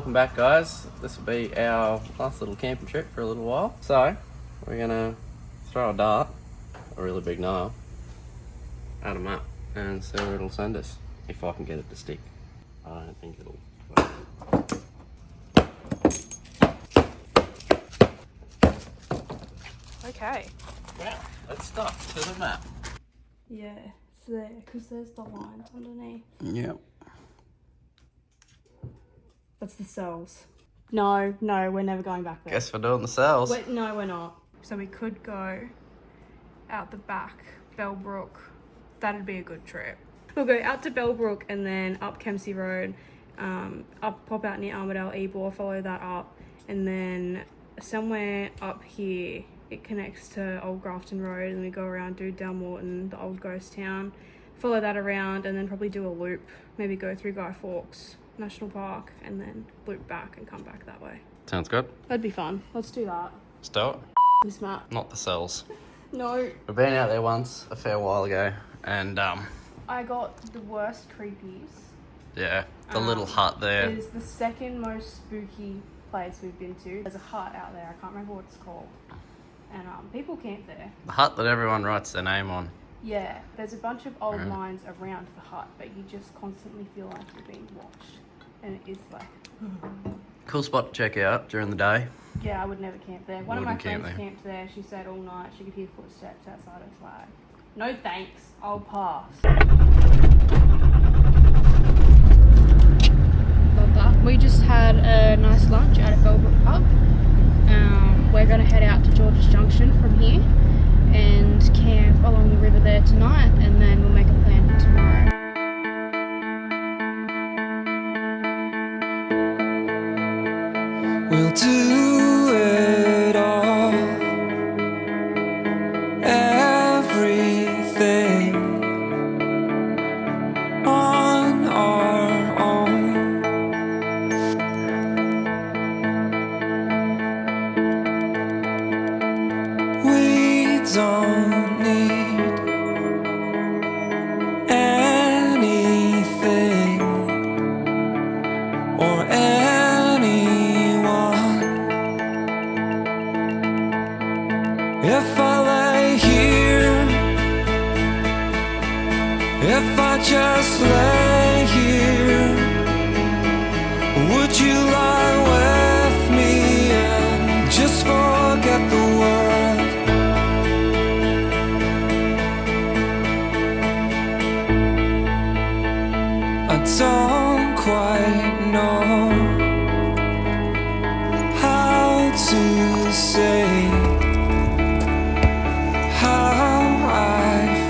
welcome back guys. This will be our last little camping trip for a little while. So, we're gonna throw a dart, a really big nail, add them up and see where it'll send us. If I can get it to stick. I don't think it'll work. Okay. Wow, let's start to the map. Yeah, it's there, because there's the lines underneath. Yep. That's the cells. No, we're never going back there. Guess we're doing the cells. No, we're not. So we could go out the back, Bellbrook. That'd be a good trip. We'll go out to Bellbrook and then up Kempsey Road, pop out near Armidale, Ebor, follow that up, and then somewhere up here, it connects to Old Grafton Road, and we go around, do Dalmorton, the old ghost town, follow that around, and then probably do a loop, maybe go through Guy Fawkes National Park, and then loop back and come back that way. Sounds good. That'd be fun. Let's do that. Let's do it. This map. Not the cells. No. We've been out there once, a fair while ago, and I got the worst creepies. yeah, the little hut there. It is the second most spooky place we've been to. There's a hut out there, I can't remember what it's called. And people camp there. The hut that everyone writes their name on. Yeah, there's a bunch of old lines around the hut, but you just constantly feel like you're being watched. And it is like... Cool spot to check out during the day. Yeah, I would never camp there. One of my Wouldn't camp friends there. camped there. She said all night she could hear footsteps outside her flag. No thanks, I'll pass. Love that. We just had a nice lunch at a Bellbrook pub. We're going to head out to Georges Junction from here and camp along the river there tonight, and then we'll make a plan for tomorrow. We'll do it all, everything on our own. We don't need anything or anyone. If I lay here, if I just lay here, would you lie with me and just forget the world? I don't quite know how to say how I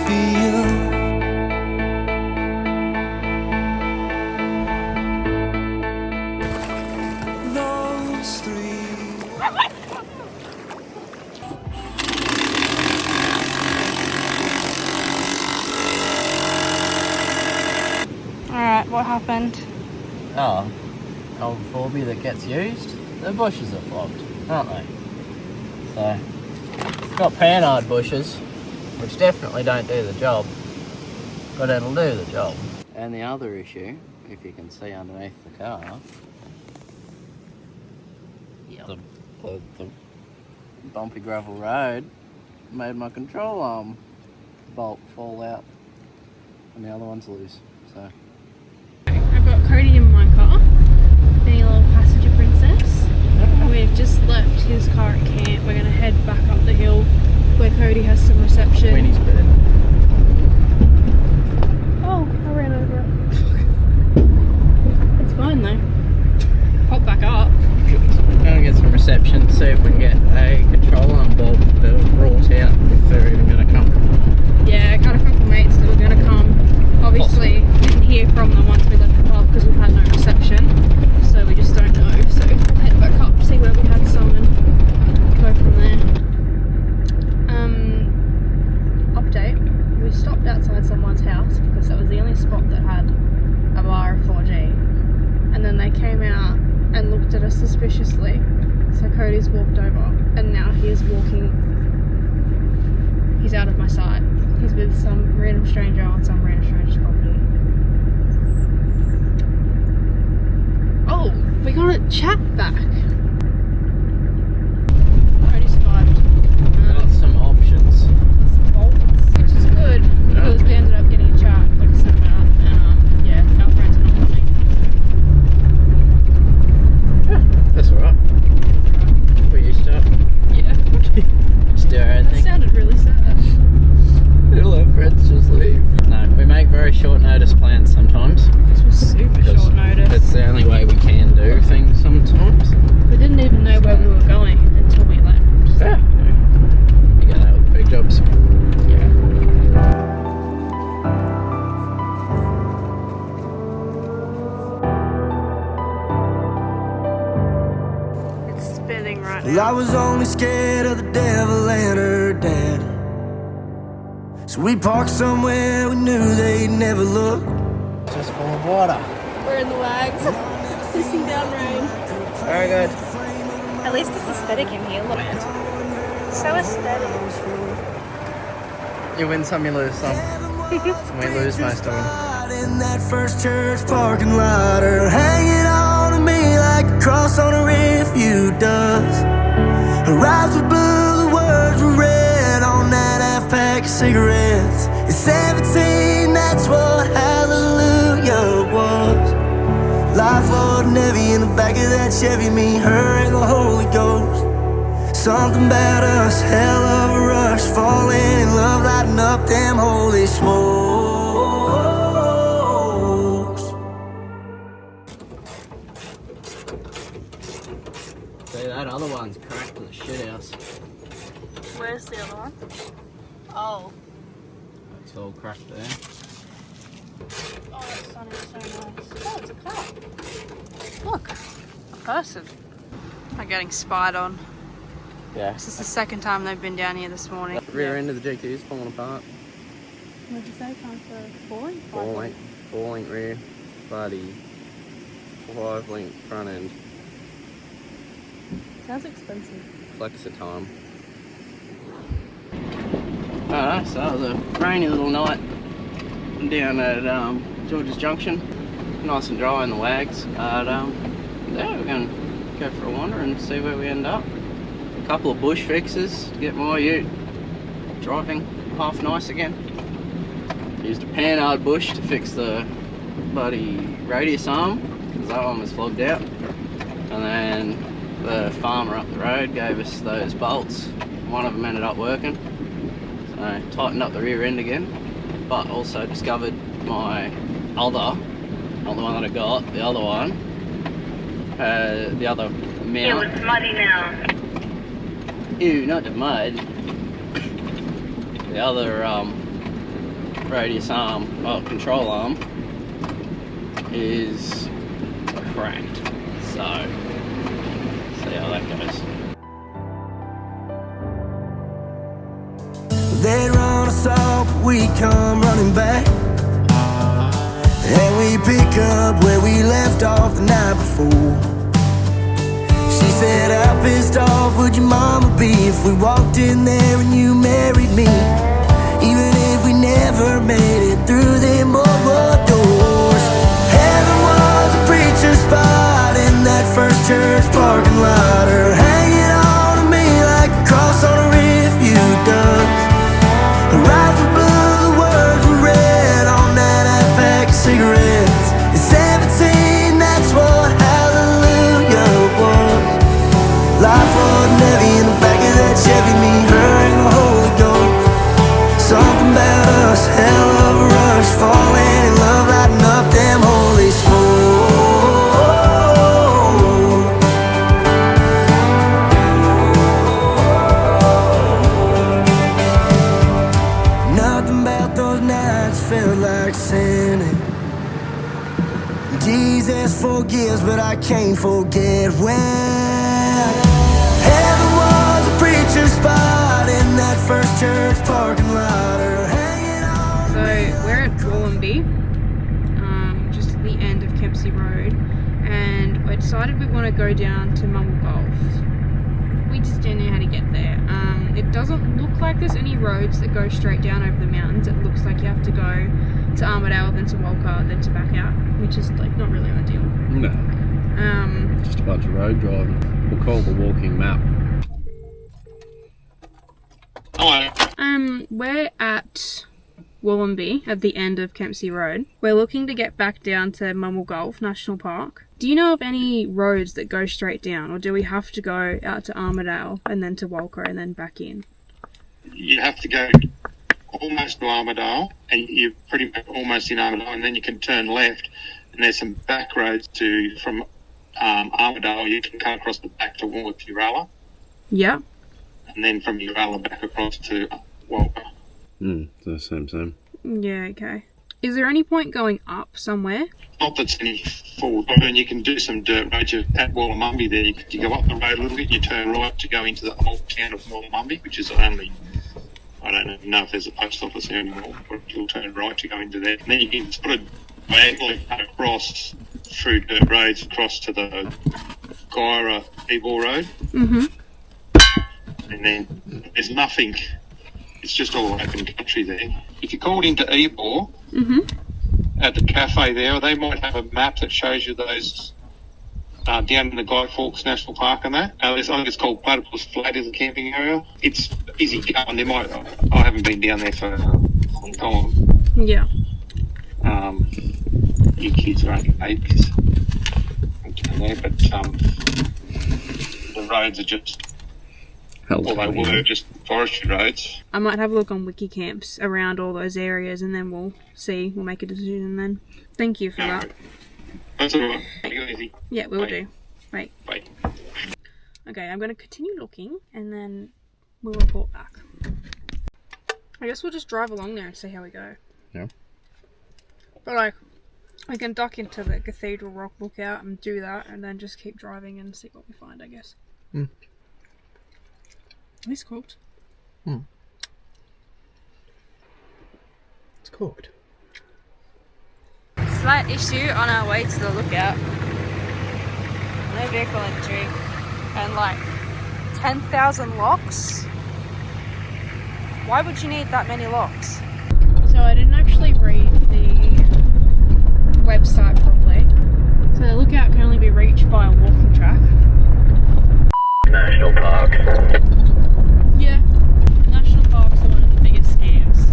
feel. Those three. Alright, what happened? Oh, old Forby that gets used. The bushes are flogged, aren't they? So, it's got panhard bushes, which definitely don't do the job, but it'll do the job. And the other issue, if you can see underneath the car, the bumpy gravel road made my control arm bolt fall out, and the other one's loose. So. I've got Cody in my car, being a little passenger princess. We've just left his car at camp. We're going to head back up the hill where Cody has some reception. Winnie's bed. Oh, I ran over it. It's fine though. Pop back up. We're going to get some reception, see if we can get a control arm bolt brought out, if they're even going to come. Yeah, I got a couple mates that were going to come. Obviously, didn't hear from them once we left the pub because we've had no reception, so we just don't know. So we'll head back up, see where we had some, and go from there. Update: we stopped outside someone's house because that was the only spot that had a bar of 4G, and then they came out and looked at us suspiciously. So Cody's walked over, and now he's walking. He's out of my sight. He's with some random stranger on some random stranger's property. Oh, we got it. chat back. Already survived. Got some options. Got some bolts, which is good because we ended up getting a chat like I said about, and yeah, our friends are not coming. Yeah, that's alright. We're used to it. Yeah. Just do our own That thing. sounded really sad. All our friends just leave. No, we make very short notice plans sometimes. This was super short notice. It's the only way we can do things sometimes. We didn't even know where we were going until we left. So, Yeah. You get that with big jobs. yeah. It's spinning right Well, I was only scared of the devil and her dad. So we parked somewhere we knew they'd never look. It's just full of water. We're in the wags, pissing down rain. Very good. At least it's aesthetic in here, look. So aesthetic. You win some, you lose some. And we lose most of them. In that first church parking lot, her hanging on to me like a cross on a refuge does. Her eyes were blue, the words were red on that half pack of cigarettes. At 17, that's what hallelujah was. Life wasn't heavy in the back of that Chevy, me, her, and the Holy Ghost. Something about us, hell of a rush, falling in love, lighting up them holy smokes. See, that other one's cracked to the shit house. Where's the other one? Oh. It's all cracked there. Oh, the sun is so nice. Oh, it's a car. Look, a person. I'm getting spied on. Yeah. This is the second time they've been down here this morning. The rear end of the GQ's falling apart. What did you say? Time for falling? Four link rear, body, 5 link front end. Sounds expensive. Flexor time. Alright, so that was a rainy little night down at Georges Junction. Nice and dry in the wags. But yeah, we're going to go for a wander and see where we end up. A couple of bush fixes to get my ute driving half nice again. Used a panhard bush to fix the bloody radius arm because that one was flogged out. And then the farmer up the road gave us those bolts. One of them ended up working. So tightened up the rear end again, but also discovered my other, not the one that I got, the other one, the other mount. It was muddy now. Ew, not the mud. The other radius arm, control arm, is cracked. So, see how that goes. They run us off, we come running back, and we pick up where we left off the night before. She said, how pissed off would your mama be if we walked in there and you married me? Even if we never made it through them boardwalk doors. Heaven was a preacher's spot in that first church parking lot. Her hanging on to me like a cross on a refuge does. Her eyes were blue, the words were red on that half pack of cigarettes. At 17, that's what hallelujah was. Life wasn't heavy in the back of that Chevy, me, her, and the Holy Ghost. Something about us, hell of a rush, falling in love, lighting up them holy smokes. Nothing about those nights felt like sinning. Jesus forgives, but I can't forget when heaven was a preacher's spot in that first church parking lot. Her hanging on. So we're at Wollombi, just at the end of Kempsey Road, and I decided we want to go down to Mumble Golf. We just don't know how to get there. It doesn't look like there's any roads that go straight down over the mountains. It looks like you have to go to Armidale, then to Walker, then to back out, which is like not really ideal. No. Just a bunch of road driving. We'll call the walking map. We're at Wollombi at the end of Kempsey Road. We're looking to get back down to Mumble Gulf National Park. Do you know of any roads that go straight down, or do we have to go out to Armidale and then to Walker and then back in? You have to go almost to Armidale, and you're pretty much almost in Armidale, and then you can turn left, and there's some back roads from Armidale. You can come across the back to Uralla. Yeah. And then from Uralla back across to Walker. The same. Yeah, okay. Is there any point going up somewhere? Not that's any full road, and you can do some dirt roads at Wollombi there. You go up the road a little bit, and you turn right to go into the old town of Wollombi, which is only, I don't even know if there's a post office there anymore, but you'll turn right to go into there. And then you can sort of diagonally cut across through dirt roads across to the Gyra Ebor Road. Mm-hmm. And then there's nothing. It's just all open country there. If you called into Ebor, at the cafe there, they might have a map that shows you those down in the Guy Fawkes National Park and that. I think it's called Platypus Flat is a camping area. It's easy going. I haven't been down there for a long time. Yeah. Your kids are only babies down there, but the roads are just... Well, they were just forestry roads. I might have a look on wiki camps around all those areas, and then we'll see. We'll make a decision then. Thank you for that. That's all right. Take it easy. Yeah, we'll do. Right. Bye. Okay, I'm going to continue looking, and then we'll report back. I guess we'll just drive along there and see how we go. Yeah. But like, we can duck into the Cathedral Rock lookout and do that, and then just keep driving and see what we find, I guess. It's cooked. It's cooked. Slight issue on our way to the lookout. No vehicle entry. And like 10,000 locks. Why would you need that many locks? So I didn't actually read the website properly. So the lookout can only be reached by a walking track. National Park. Yeah, national parks are one of the biggest scams.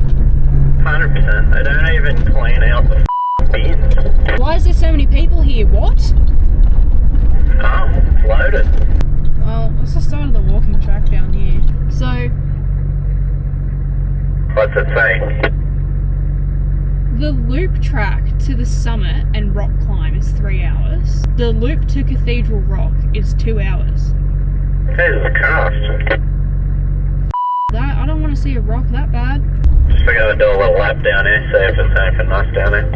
100%. They don't even clean out the bins. Why is there so many people here? What? It's loaded. Well, what's the start of the walking track down here? So, What's it say? the loop track to the summit and rock climb is 3 hours. The loop to Cathedral Rock is 2 hours. Jesus Christ. That, I don't want to see a rock that bad. Just figure I'd do a little lap down here, see if there's anything nice down there.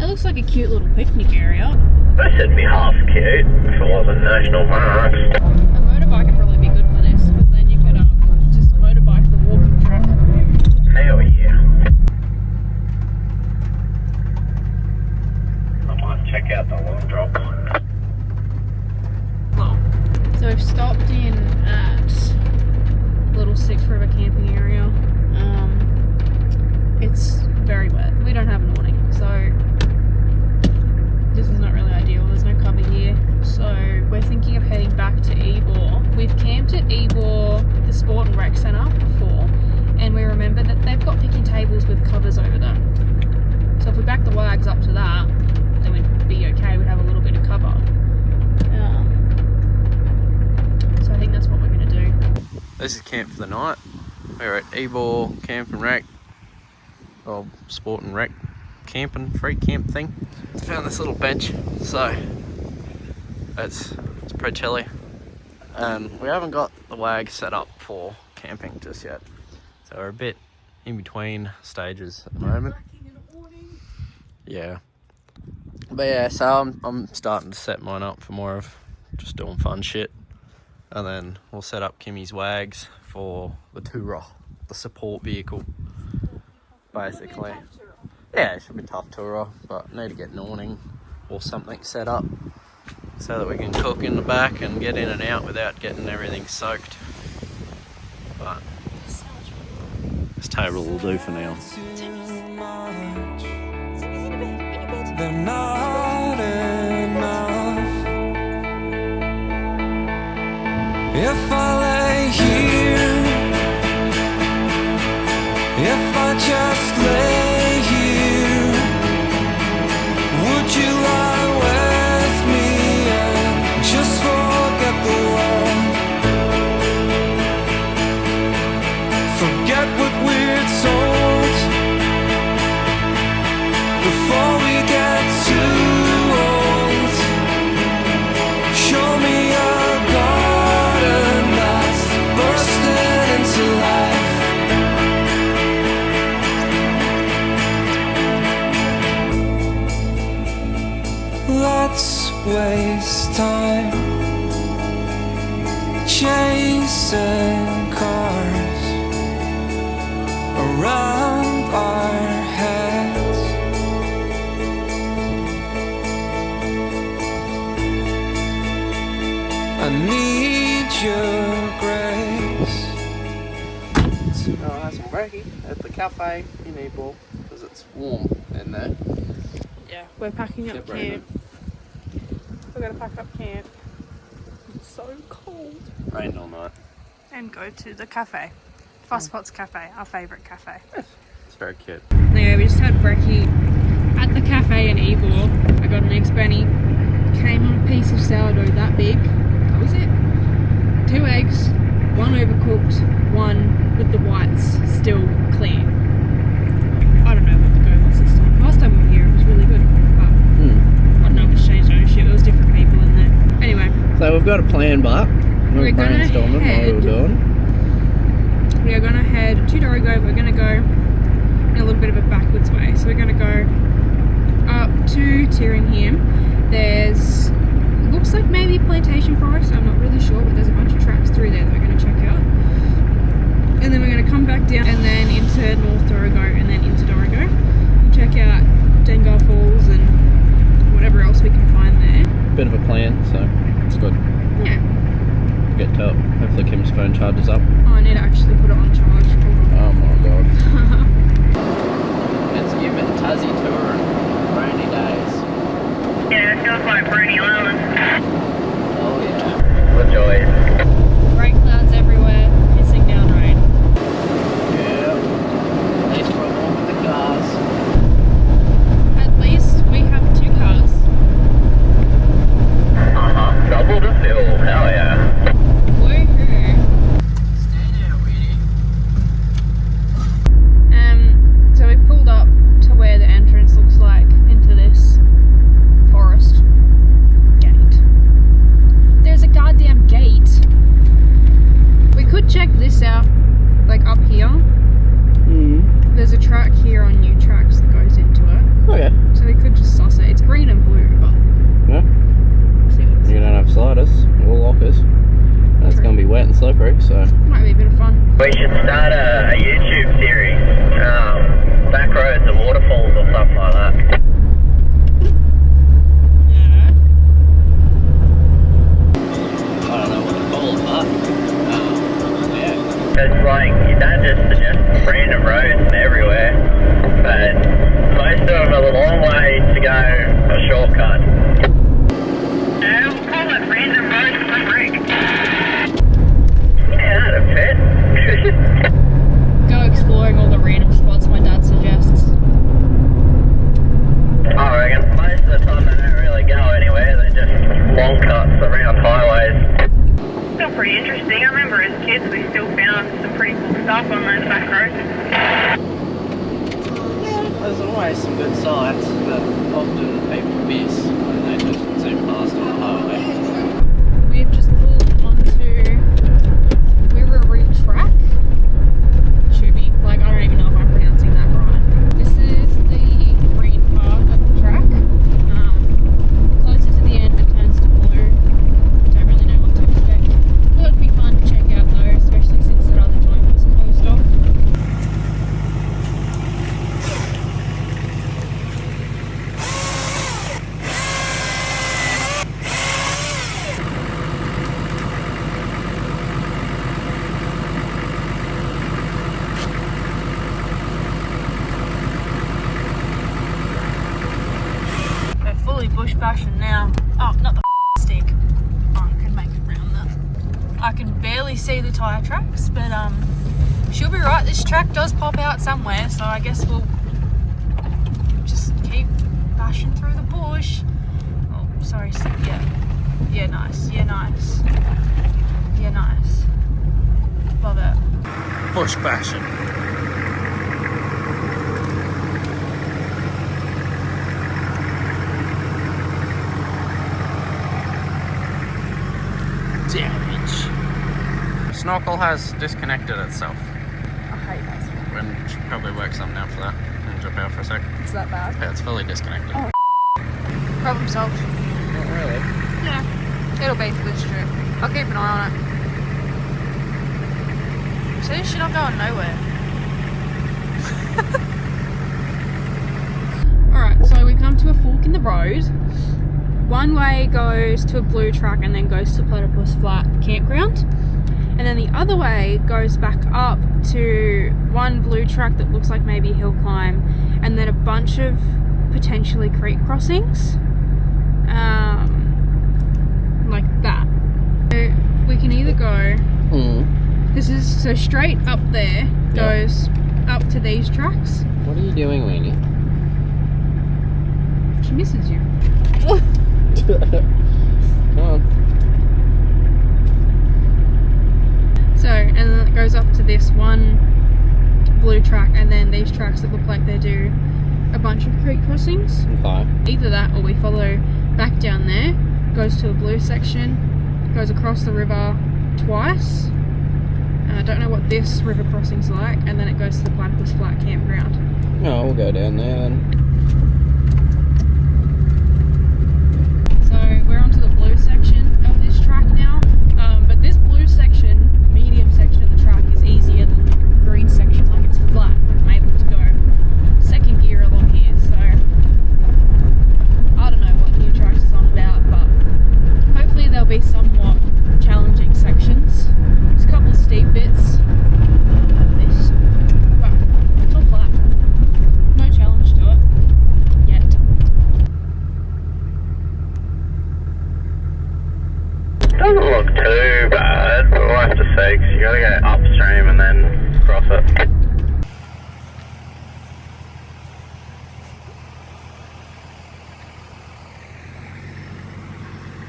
It looks like a cute little picnic area. This would be half cute if it wasn't national parks. A motorbike would probably be good for this, because then you could just motorbike the walking track. Hell yeah. I might check out the long drop one. So we've stopped in at Little Six River camping area. It's very wet. We don't have an awning, so this is not really ideal. There's no cover here. So we're thinking of heading back to Ebor. We've camped at Ebor, the Sport and Rec Centre, before, and we remember that they've got picnic tables with covers over them. So if we back the wags up to that, then we'd be okay. We'd have a little bit of cover. So I think that's what we're going to do. This is camp for the night. We're at Ebor Camp and Rec, or Sport and Rec camping, free camp thing. Found this little bench, so it's pretty chilly. And we haven't got the wag set up for camping just yet. So we're a bit in between stages at the moment. Yeah. But yeah, so I'm starting to set mine up for more of just doing fun shit. And then we'll set up Kimmy's wags for the Tourer, the support vehicle, basically. Yeah, it should be a tough Tourer, but need to get an awning or something set up so that we can cook in the back and get in and out without getting everything soaked. But this table will do for now. They're not enough. If I lay here, if I just lay here, would you lie with me and just forget the world? Forget what we're told before we get too old. Show me a garden that's bursting into life. Let's waste time chasing cars around our heads. I need your grace. I'll have some brekkie at the cafe in Ebor because it's warm in there. Yeah, we're packing up Except camp. raining. We're gonna pack up camp. It's so cold. Rained all night. And go to the cafe. Fast Spots Cafe, our favourite cafe. It's very cute. Anyway, we just had brekkie at the cafe in Ebor. I got an eggs benny. Came on a piece of sourdough that big. That was it. 2 eggs, 1 overcooked, 1 with the whites still clear. I don't know what the go was this time. Last time we were here it was really good. But I don't know if it's changed ownership. There was different people in there. Anyway. So we've got a plan, but we're brainstorming what we were doing. We are going to head to Dorrigo. We're going to go in a little bit of a backwards way. So we're going to go up to Tyringham. There's, looks like maybe plantation forest. I'm not really sure, but there's a bunch of tracks through there that we're going to check out. And then we're going to come back down and then into North Dorrigo and then into Dorrigo. We'll check out Dengar Falls and whatever else we can find there. Bit of a plan, so it's good. Yeah. Get to it. Hopefully Kim's phone charges up. Oh, I need to actually put it on charge. Oh my god. Let's give it a Tassie tour and rainy days. Yeah, it feels like Brady Island. Oh yeah. The joys. Rain clouds everywhere, pissing down rain. Yeah. At least we're all with the cars. At least we have 2 cars. Double the fuel, hell yeah. Woohoo. Stay there, Weedy. So we pulled up to where the entrance looks like into this forest gate. There's a goddamn gate. We could check this out, like up here. There's a track here on new tracks that goes into it. Okay. So we could just suss it. It's green and blue, but Yeah. see what it's You don't have sliders or lockers. And it's going to be wet and slippery, so. might be a bit of fun. We should start a YouTube series. Back roads and waterfalls or something like that. Yeah. I don't know what to call it, but. Yeah. It's like, your dad just suggests random roads everywhere, but most of them are a long way to go a shortcut. Yeah, we'll call it random roads for Rick. Yeah, that'd fit. Go exploring all the random spots my dad suggests. I reckon most of the time they don't really go anywhere, they're just long cuts around highways. Still pretty interesting. I remember as kids we still found some pretty cool stuff on those back roads. There's always some good sights, but often people miss when they just zoom past on the highway. We've just pulled onto Wirraroo Track. Should be. Like, I don't even know if I'm pronouncing that right. This is the green part of the track. Closer to the end, it turns to blue. Don't really know what to expect. Thought it'd be fun to check out though, especially since that other joint was closed off. Bush bashing now. Oh, not the stick. Oh, I can make it round that. I I can barely see the tyre tracks, but she'll be right. This track does pop out somewhere, so I guess we'll just keep bashing through the bush. Oh, sorry, yeah, nice, yeah, nice, yeah, nice. Love it. Bush bashing. Damage. Snorkel has disconnected itself. I hate that song. And should probably work something out for that and jump out for a sec. Is that bad? Yeah, it's fully disconnected. Oh. Problem solved. Not really. Yeah, it'll be for this trip. I'll keep an eye on it. See, she's not going nowhere. Alright, so we come to a fork in the road. One way goes to a blue track and then goes to Platypus Flat campground. And then the other way goes back up to one blue track that looks like maybe a hill climb. And then a bunch of potentially creek crossings. Like that. So we can either go... This is so straight up there goes up to these tracks. What are you doing, Weenie? She misses you. Come on. So, and then it goes up to this one blue track, and then these tracks that look like they do a bunch of creek crossings. Okay. Either that, or we follow back down there, goes to a blue section, goes across the river twice. I don't know what this river crossing's like, and then it goes to the Platypus Flat campground. No, we'll go down there then. So we're onto the blue section of this track now, but this blue section, medium section of the track, is easier than the green section. Like, it's flat. I'm able to go second gear along here, so I don't know what new tracks is on about, but hopefully there'll be somewhat challenging sections. There's a couple of steep bits. Wow, it's all flat. No challenge to it yet. Doesn't look too bad, but we'll have to see, because you gotta go upstream and then cross it.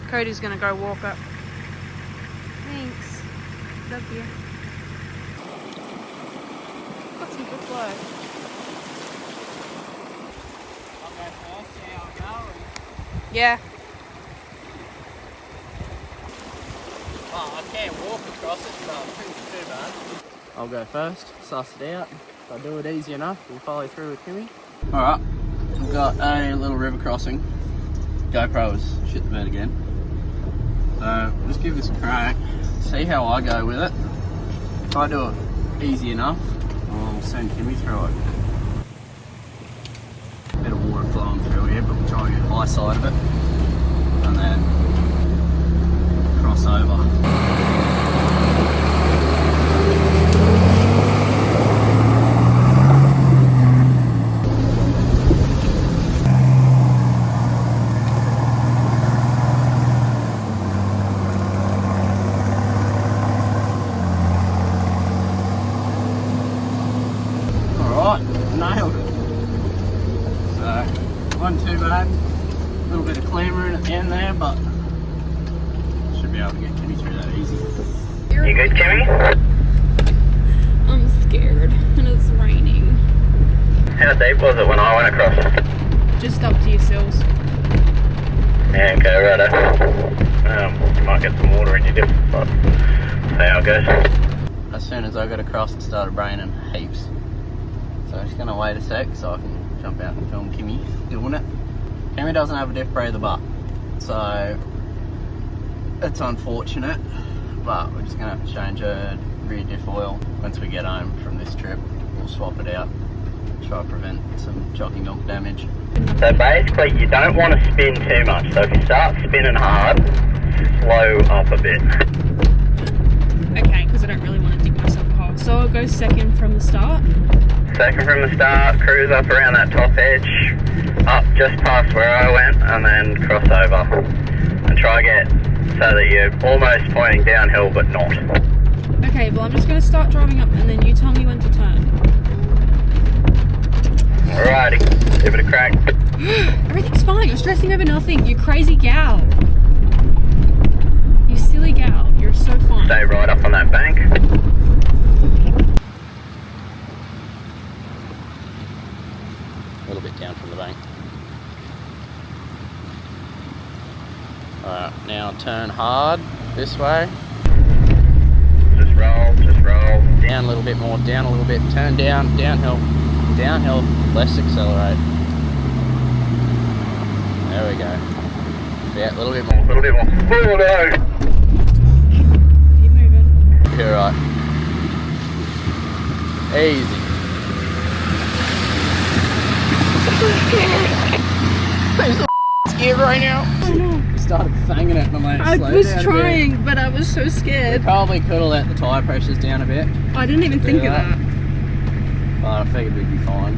Cody's gonna go walk up. Thanks. Love you. Got some good flow. Yeah. Oh, I can't walk across it, so it's too bad. I'll go first, suss it out. If I do it easy enough, we'll follow through with Kimmy. Alright, we've got a little river crossing. GoPro has shit the bed again. So, we'll just give this a crack, see how I go with it. If I do it easy enough, I'll send Kimmy through it. Bit of water flowing through here, but we'll try and get high side of it. And then cross over. Alright, nailed it. So, wasn't too bad. A little bit of clambering at the end there, but should be able to get Kimmy through that easy. You good, Kimmy? I'm scared, and it's raining. How deep was it when I went across? Just up to your sills. Yeah, okay, righto. You might get some water in your dip, but see how it goes. As soon as I got across, it started raining heaps. So I'm just going to wait a sec so I can jump out and film Kimmy doing it. Kimmy doesn't have a diff breather butt, so it's unfortunate, but we're just going to have to change her rear diff oil once we get home from this trip. We'll swap it out, try to prevent some jockey milk damage. So basically, you don't want to spin too much. So if you start spinning hard, slow up a bit. Okay, because I don't really want to dig myself a hole. So I'll go second from the start. Second from the start, cruise up around that top edge, up just past where I went, and then cross over. And try get so that you're almost pointing downhill but not. Okay, well I'm just going to start driving up and then you tell me when to turn. Alrighty, give it a crack. Everything's fine. You're stressing over nothing. You crazy gal. You silly gal. You're so fine. Stay right up on that bank. A little bit down from the bank. Alright, now turn hard this way. Just roll, just roll. Down a little bit more, down a little bit, turn down, downhill, downhill, less accelerate. There we go. Yeah, a little bit more. A little bit more. Oh no! Keep moving. You're right. Easy. I'm so scared right now. Oh no. Started banging it, and I'm like, I slow was down a bit. trying, but I was so We scared. probably could have let the tyre pressures down a bit, I didn't even think of that. but I figured we'd be fine.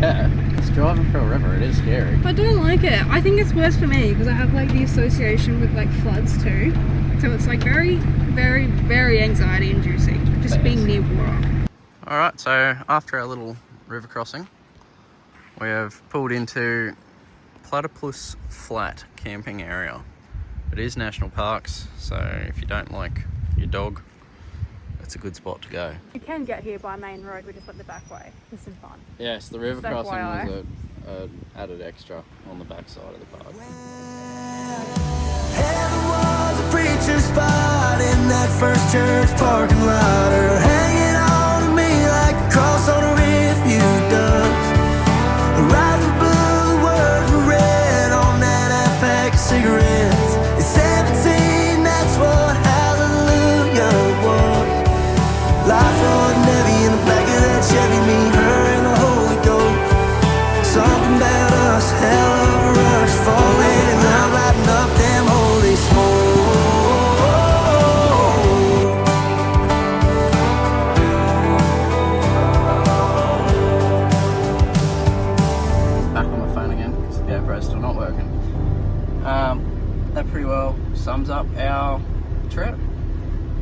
Yeah, it's driving through a river. It is scary. I don't like it. I think it's worse for me because I have like the association with like floods too. So it's like very, very, very anxiety inducing just Yes. being near water. All right, so after our little river crossing, we have pulled into Platypus Flat camping area. It is national parks, so if you don't like your dog, it's a good spot to go. You can get here by main road. We just went the back way. It's some fun. Yes, the river Just crossing FYI. was an added extra on the back side of the park. Heaven was a preacher's spot in that first church parking lot, or hanging on to me like a cross on a refuge does. Her eyes were blue, words were red on that half-pack of cigarettes. At 17, that's what hallelujah was. Life wasn't heavy in the back of that Chevy, me, her, and the Holy Ghost. Something about us, hell of a rush, falling in love, lighting up them holy smoke. Back on my phone again because the GoPro's still not working. That pretty well sums up our trip.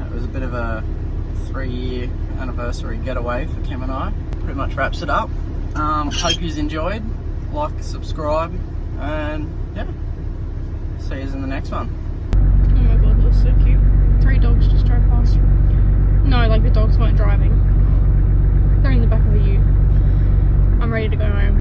It was a bit of a 3-year anniversary getaway for Kim and I. Pretty much wraps it up. Hope you enjoyed. Like, subscribe, and yeah, see you in the next one. Oh my god, that was so cute. 3 dogs just drove past. No, like the dogs weren't driving. They're in the back of a ute. I'm ready to go home.